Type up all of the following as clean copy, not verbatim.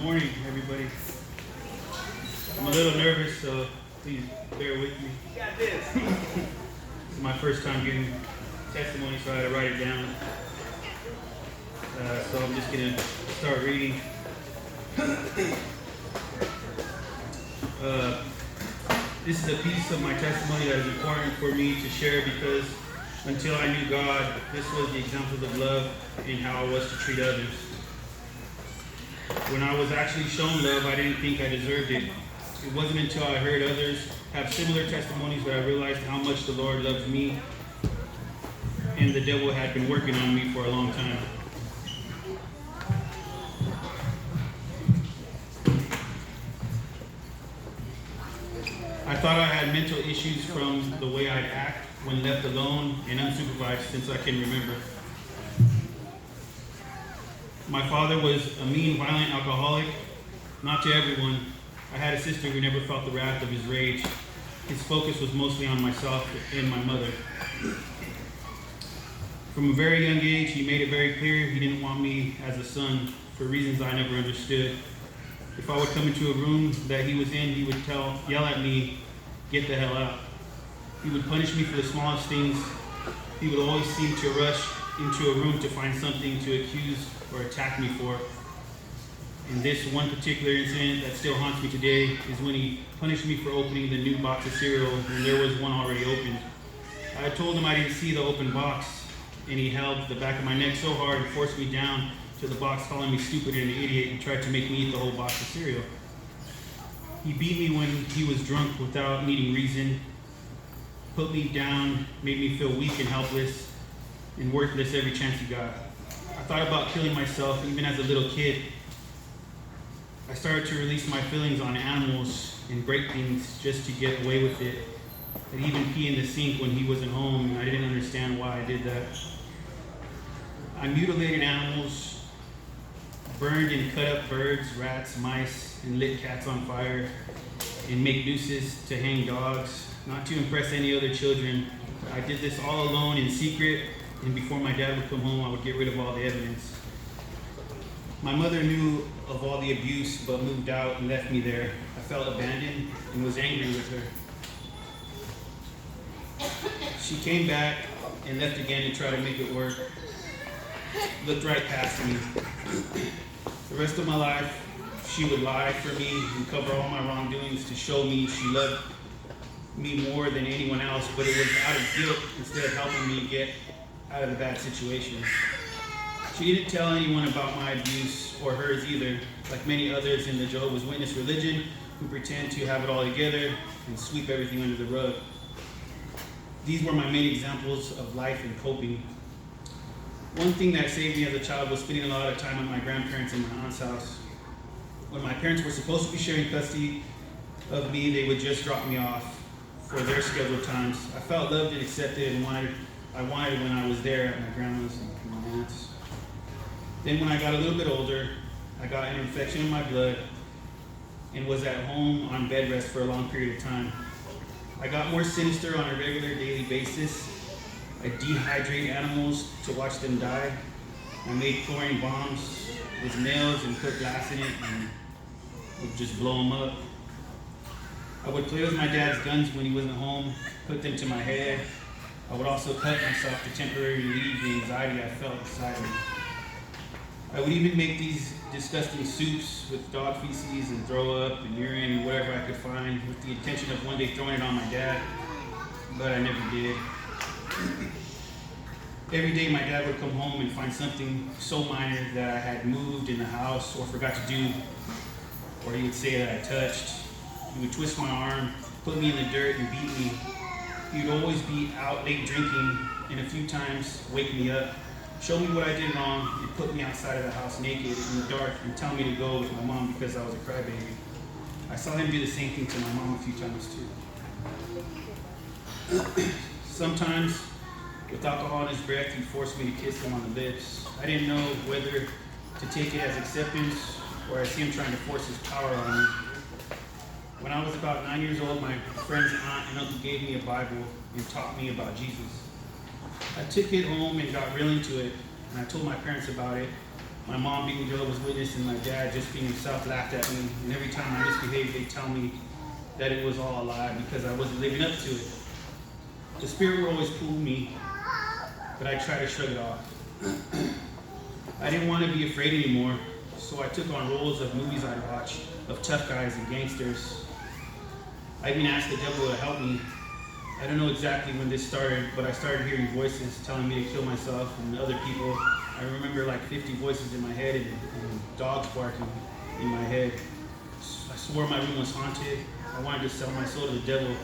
morning, everybody. I'm a little nervous, so please bear with me. You got this. This is my first time giving testimony, so I had to write it down. So I'm just going to start reading. This is a piece of my testimony that is important for me to share because until I knew God, this was the examples of love and how I was to treat others. When I was actually shown love, I didn't think I deserved it. It wasn't until I heard others have similar testimonies that I realized how much the Lord loves me and the devil had been working on me for a long time. I thought I had mental issues from the way I'd act when left alone and unsupervised since I can remember. My father was a mean, violent alcoholic, not to everyone. I had a sister who never felt the wrath of his rage. His focus was mostly on myself and my mother. From a very young age, he made it very clear he didn't want me as a son for reasons I never understood. If I would come into a room that he was in, he would yell at me, "Get the hell out." He would punish me for the smallest things. He would always seem to rush into a room to find something to accuse or attack me for. And this one particular incident that still haunts me today is when he punished me for opening the new box of cereal when there was one already opened. I told him I didn't see the open box, and he held the back of my neck so hard and forced me down to the box, calling me stupid and an idiot, and tried to make me eat the whole box of cereal. He beat me when he was drunk without needing reason, put me down, made me feel weak and helpless and worthless every chance he got. I thought about killing myself even as a little kid. I started to release my feelings on animals and break things just to get away with it. I'd even pee in the sink when he wasn't home, and I didn't understand why I did that. I mutilated animals, burned and cut up birds, rats, mice, and lit cats on fire, and make nooses to hang dogs, not to impress any other children. I did this all alone in secret, and before my dad would come home, I would get rid of all the evidence. My mother knew of all the abuse, but moved out and left me there. I felt abandoned and was angry with her. She came back and left again to try to make it work. Looked right past me. The rest of my life, she would lie for me and cover all my wrongdoings to show me she loved me more than anyone else, but it was out of guilt instead of helping me get out of the bad situation. She didn't tell anyone about my abuse or hers either, like many others in the Jehovah's Witness religion who pretend to have it all together and sweep everything under the rug. These were my main examples of life and coping. One thing that saved me as a child was spending a lot of time with my grandparents in my aunt's house. When my parents were supposed to be sharing custody of me, they would just drop me off for their scheduled times. I felt loved and accepted and I wanted when I was there at my grandma's and my aunt's. Then when I got a little bit older, I got an infection in my blood and was at home on bed rest for a long period of time. I got more sinister on a regular daily basis. I dehydrate animals to watch them die. I made chlorine bombs with nails and put glass in it and would just blow them up. I would play with my dad's guns when he wasn't home, put them to my head. I would also cut myself to temporarily relieve the anxiety I felt inside me. I would even make these disgusting soups with dog feces and throw up and urine and whatever I could find with the intention of one day throwing it on my dad, but I never did. Every day my dad would come home and find something so minor that I had moved in the house or forgot to do, or he would say that I touched. He would twist my arm, put me in the dirt and beat me. He would always be out late drinking and a few times wake me up, show me what I did wrong, and put me outside of the house naked in the dark and tell me to go with my mom because I was a crybaby. I saw him do the same thing to my mom a few times too. Sometimes, with alcohol in his breath, he'd force me to kiss him on the lips. I didn't know whether to take it as acceptance or as him trying to force his power on me. When I was about 9 years old, my friend's aunt and uncle gave me a Bible and taught me about Jesus. I took it home and got real into it, and I told my parents about it. My mom being a Jehovah's Witness and my dad just being himself laughed at me. And every time I misbehaved, they'd tell me that it was all a lie because I wasn't living up to it. The spirit would always pull me, but I tried to shrug it off. I didn't want to be afraid anymore, so I took on roles of movies I'd watch, of tough guys and gangsters. I even asked the devil to help me. I don't know exactly when this started, but I started hearing voices telling me to kill myself and other people. I remember like 50 voices in my head and dogs barking in my head. I swore my room was haunted. I wanted to sell my soul to the devil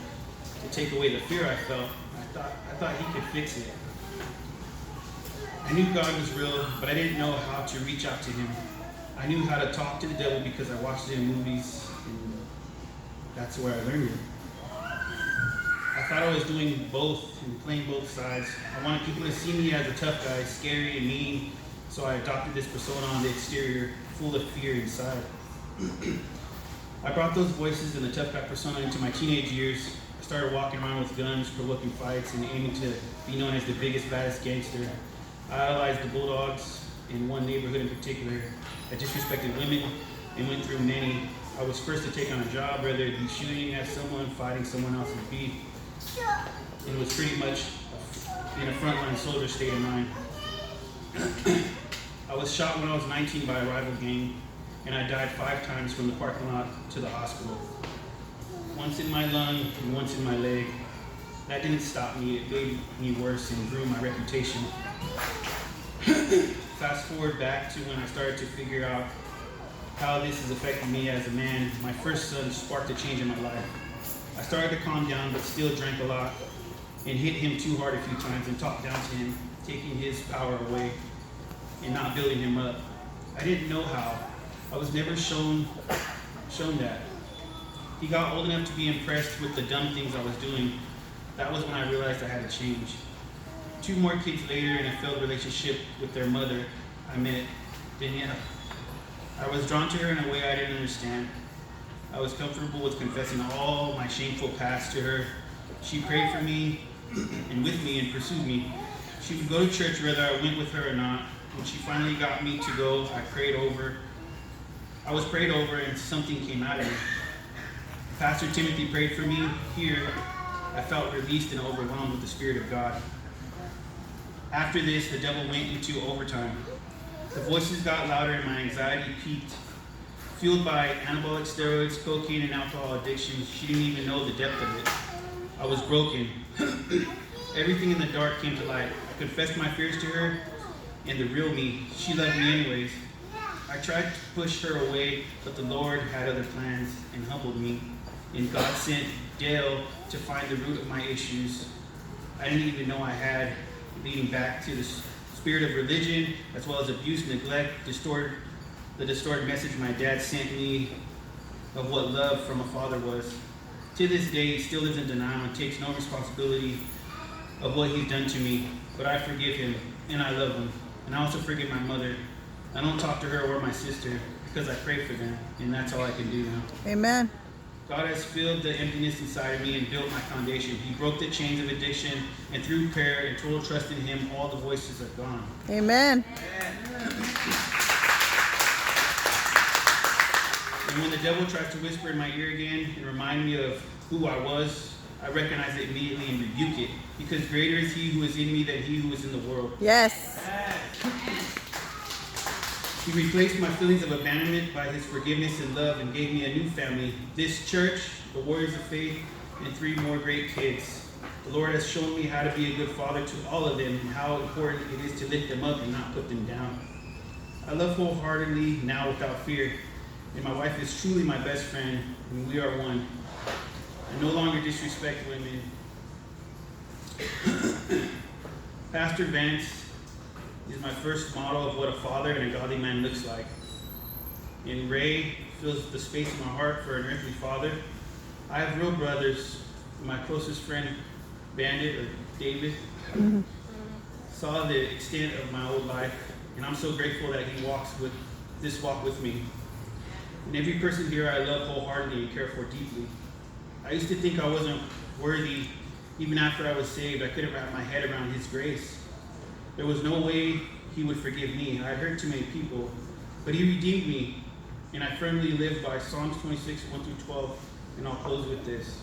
to take away the fear I felt. I thought he could fix it. I knew God was real, but I didn't know how to reach out to him. I knew how to talk to the devil because I watched it in movies, and that's where I learned it. I thought I was doing both and playing both sides. I wanted people to see me as a tough guy, scary and mean, so I adopted this persona on the exterior, full of fear inside. I brought those voices and the tough guy persona into my teenage years. I started walking around with guns, provoking fights, and aiming to be known as the biggest, baddest gangster. I idolized the Bulldogs in one neighborhood in particular. I disrespected women and went through many. I was first to take on a job, whether it be shooting at someone, fighting someone else's beef. It was pretty much in a frontline soldier state of mind. I was shot when I was 19 by a rival gang, and I died 5 times from the parking lot to the hospital. Once in my lung and once in my leg. That didn't stop me, it made me worse and ruined my reputation. Fast forward back to when I started to figure out how this is affecting me as a man. My first son sparked a change in my life. I started to calm down, but still drank a lot and hit him too hard a few times and talked down to him, taking his power away and not building him up. I didn't know how. I was never shown that. He got old enough to be impressed with the dumb things I was doing. That was when I realized I had to change. 2 more kids later, in a failed relationship with their mother, I met Danielle. I was drawn to her in a way I didn't understand. I was comfortable with confessing all my shameful past to her. She prayed for me and with me and pursued me. She would go to church whether I went with her or not. When she finally got me to go, I was prayed over and something came out of me. Pastor Timothy prayed for me. Here, I felt released and overwhelmed with the Spirit of God. After this, the devil went into overtime. The voices got louder and my anxiety peaked. Fueled by anabolic steroids, cocaine, and alcohol addiction, she didn't even know the depth of it. I was broken. Everything in the dark came to light. I confessed my fears to her and the real me. She loved me anyways. I tried to push her away, but the Lord had other plans and humbled me. And God sent Dale to find the root of my issues I didn't even know I had, leading back to the spirit of religion, as well as abuse, neglect, the distorted message my dad sent me of what love from a father was. To this day, he still lives in denial and takes no responsibility of what he's done to me, but I forgive him, and I love him. And I also forgive my mother. I don't talk to her or my sister because I pray for them, and that's all I can do now. Amen. God has filled the emptiness inside of me and built my foundation. He broke the chains of addiction, and through prayer and total trust in him, all the voices are gone. Amen. And when the devil tries to whisper in my ear again and remind me of who I was, I recognize it immediately and rebuke it, because greater is he who is in me than he who is in the world. Yes. He replaced my feelings of abandonment by his forgiveness and love and gave me a new family, this church, the Warriors of Faith, and 3 more great kids. The Lord has shown me how to be a good father to all of them and how important it is to lift them up and not put them down. I love wholeheartedly now without fear, and my wife is truly my best friend, and we are one. I no longer disrespect women. Pastor Vance is my first model of what a father and a godly man looks like. And Ray fills the space in my heart for an earthly father. I have real brothers. My closest friend, Bandit, or David, saw the extent of my old life, and I'm so grateful that he walks with this walk with me. And every person here I love wholeheartedly and care for deeply. I used to think I wasn't worthy. Even after I was saved, I couldn't wrap my head around his grace. There was no way he would forgive me. I hurt too many people, but he redeemed me, and I firmly live by Psalms 26, 1 through 12, and I'll close with this.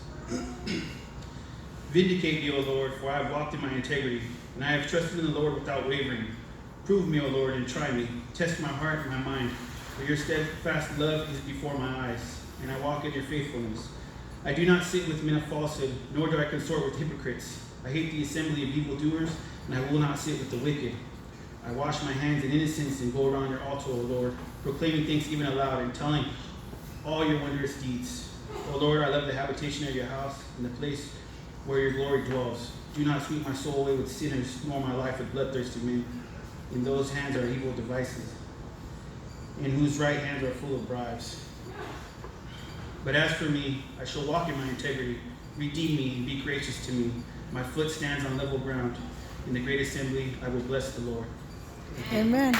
Vindicate me, O Lord, for I have walked in my integrity, and I have trusted in the Lord without wavering. Prove me, O Lord, and try me. Test my heart and my mind, for your steadfast love is before my eyes, and I walk in your faithfulness. I do not sit with men of falsehood, nor do I consort with hypocrites. I hate the assembly of evildoers, and I will not sit with the wicked. I wash my hands in innocence and go around your altar, O Lord, proclaiming thanksgiving aloud and telling all your wondrous deeds. O Lord, I love the habitation of your house and the place where your glory dwells. Do not sweep my soul away with sinners, nor my life with bloodthirsty men. In those hands are evil devices, in whose right hands are full of bribes. But as for me, I shall walk in my integrity. Redeem me and be gracious to me. My foot stands on level ground. In the great assembly, I will bless the Lord. Amen.